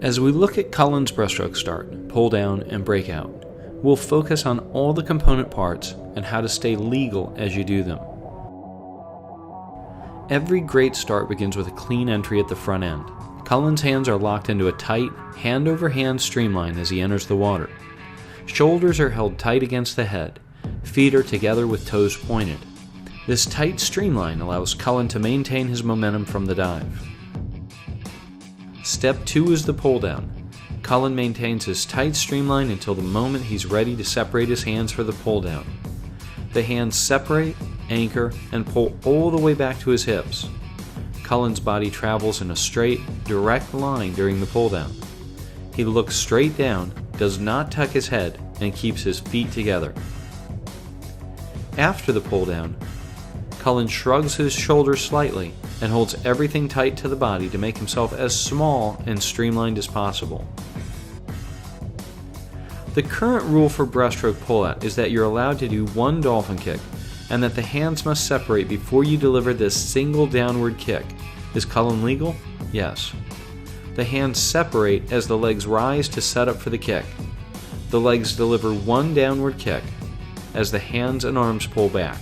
As we look at Cullen's breaststroke start, pull down, and breakout, we'll focus on all the component parts and how to stay legal as you do them. Every great start begins with a clean entry at the front end. Cullen's hands are locked into a tight, hand-over-hand streamline as he enters the water. Shoulders are held tight against the head. Feet are together with toes pointed. This tight streamline allows Cullen to maintain his momentum from the dive. Step 2 is the pull down. Cullen maintains his tight streamline until the moment he's ready to separate his hands for the pull down. The hands separate, anchor, and pull all the way back to his hips. Cullen's body travels in a straight, direct line during the pull down. He looks straight down, does not tuck his head, and keeps his feet together. After the pull down, Cullen shrugs his shoulders slightly and holds everything tight to the body to make himself as small and streamlined as possible. The current rule for breaststroke pullout is that you're allowed to do one dolphin kick and that the hands must separate before you deliver this single downward kick. Is Cullen legal? Yes. The hands separate as the legs rise to set up for the kick. The legs deliver one downward kick as the hands and arms pull back.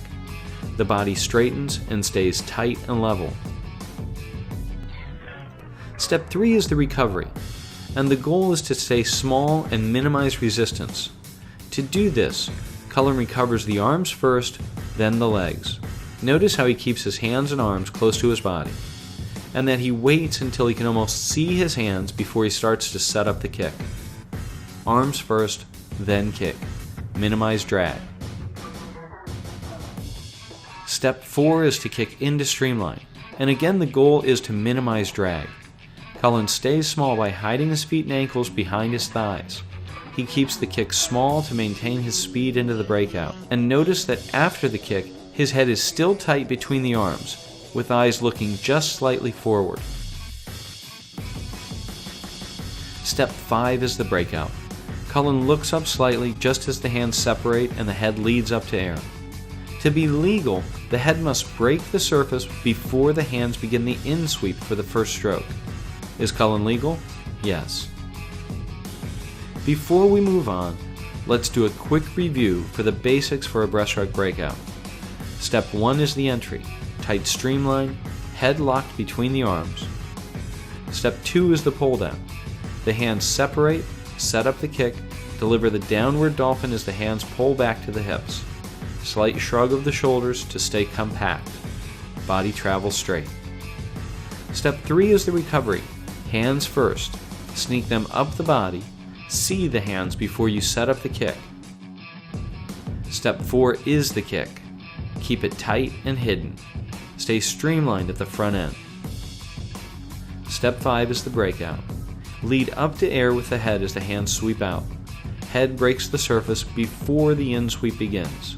The body straightens and stays tight and level. Step 3 is the recovery, and the goal is to stay small and minimize resistance. To do this, Cullen recovers the arms first, then the legs. Notice how he keeps his hands and arms close to his body, and that he waits until he can almost see his hands before he starts to set up the kick. Arms first, then kick. Minimize drag. Step 4 is to kick into streamline, and again the goal is to minimize drag. Cullen stays small by hiding his feet and ankles behind his thighs. He keeps the kick small to maintain his speed into the breakout. And notice that after the kick, his head is still tight between the arms, with eyes looking just slightly forward. Step 5 is the breakout. Cullen looks up slightly just as the hands separate and the head leads up to air. To be legal, the head must break the surface before the hands begin the in sweep for the first stroke. Is Cullen legal? Yes. Before we move on, let's do a quick review for the basics for a breaststroke breakout. Step 1 is the entry, tight streamline, head locked between the arms. Step 2 is the pull down. The hands separate, set up the kick, deliver the downward dolphin as the hands pull back to the hips. Slight shrug of the shoulders to stay compact. Body travels straight. Step 3 is the recovery. Hands first. Sneak them up the body. See the hands before you set up the kick. Step 4 is the kick. Keep it tight and hidden. Stay streamlined at the front end. Step 5 is the breakout. Lead up to air with the head as the hands sweep out. Head breaks the surface before the in sweep begins.